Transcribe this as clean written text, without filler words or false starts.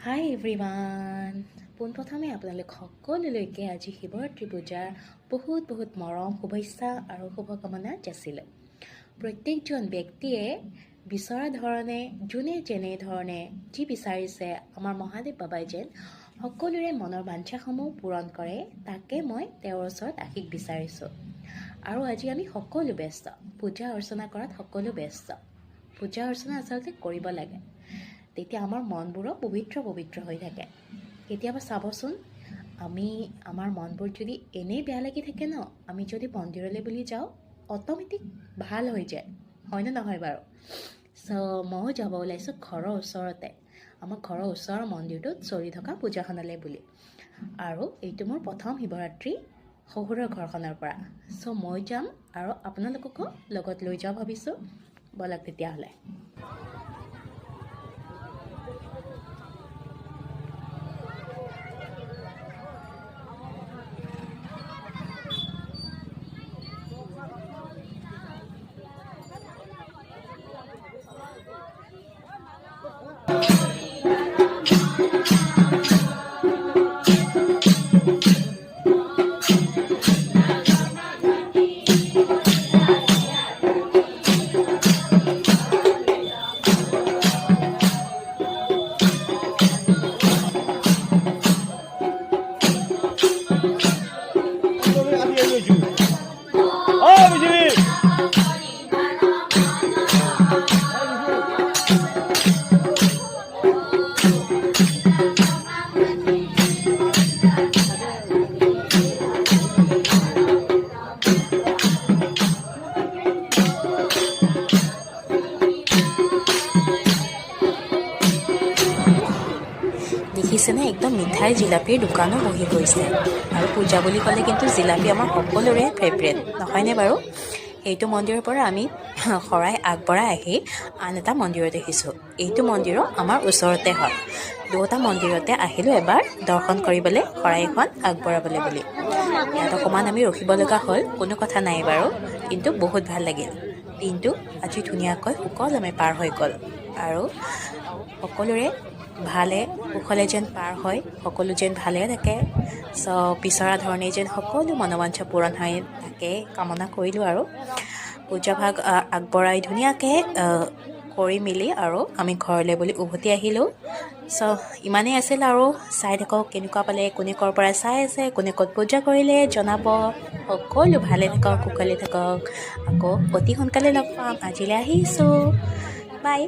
হাই everyone পোনপ্ৰথমে আপোনালোক সকলোলৈকে আজি শিৱৰাত্ৰি পূজাৰ বহুত মৰম শুভেচ্ছা আৰু শুভকামনা যাচিলোঁ। প্ৰত্যেকজন ব্যক্তিয়ে বিচৰা ধৰণে যোনে যেনেধৰণে যি বিচাৰিছে আমাৰ মহাদেৱ বাবাই যেন সকলোৰে মনৰ বাঞ্ছাসমূহ পূৰণ কৰে, তাকে মই তেওঁৰ ওচৰত আশীষ বিচাৰিছোঁ। আৰু আজি আমি সকলো ব্যস্ত, পূজা অৰ্চনা কৰাত সকলো ব্যস্ত। পূজা অৰ্চনা আচলতে কৰিব লাগে, তেতিয়া আমাৰ মনবোৰো পবিত্ৰ হৈ থাকে। কেতিয়াবা চাবচোন, আমাৰ মনবোৰ যদি এনেই বেয়া লাগি থাকে ন, আমি যদি মন্দিৰলৈ বুলি যাওঁ অট'মেটিক ভাল হৈ যায়, হয়নে নহয় বাৰু? ময়ো যাব ওলাইছোঁ ঘৰৰ ওচৰতে, আমাৰ ঘৰৰ ওচৰৰ মন্দিৰটোত চলি থকা পূজাখনলৈ বুলি। আৰু এইটো মোৰ প্ৰথম শিৱৰাত্ৰি শহুৰৰ ঘৰখনৰ পৰা। মই যাম আৰু আপোনালোককো লগত লৈ যাওঁ ভাবিছোঁ। ব'লক তেতিয়াহ'লে। দেখিছেনে, একদম মিঠাই জিলাপিৰ দোকানো বহি গৈছে। আৰু পূজা বুলি ক'লে কিন্তু জিলাপি আমাৰ সকলোৰে ফেভৰেট, নহয়নে বাৰু? এইটো মন্দিৰৰ পৰা আমি শৰাই আগবঢ়াই আহি আন এটা মন্দিৰত দেখিছোঁ। এইটো মন্দিৰো আমাৰ ওচৰতে হয়। দুটা মন্দিৰতে আহিলোঁ এবাৰ দৰ্শন কৰিবলৈ, শৰাই এখন আগবঢ়াবলৈ বুলি। ইয়াত অকণমান আমি ৰখিব লগা হ'ল, কোনো কথা নাই বাৰু, কিন্তু বহুত ভাল লাগিল। দিনটো আজি ধুনীয়াকৈ সুকলমে পাৰ হৈ গ'ল আৰু সকলোৰে ভালে কুশলে যেন পাৰ হয়, সকলো যেন ভালে থাকে, বিচৰা ধৰণে যেন সকলো মনোবাঞ্ছা পূৰণ হয়, তাকে কামনা কৰিলোঁ। আৰু পূজা ভাগ আগবঢ়াই ধুনীয়াকৈ কৰি মেলি আৰু আমি ঘৰলৈ বুলি উভতি আহিলোঁ। ইমানেই আছিল আৰু। চাই থাকক কেনেকুৱা পালে, কোনে ক'ৰ পৰা চাই আছে, কোনে ক'ত পূজা কৰিলে জনাব। সকলো ভালে থাকক, কুশলে থাকক। আকৌ অতি সোনকালে লগ পাম। আজিলৈ আহিছোঁ, বাই।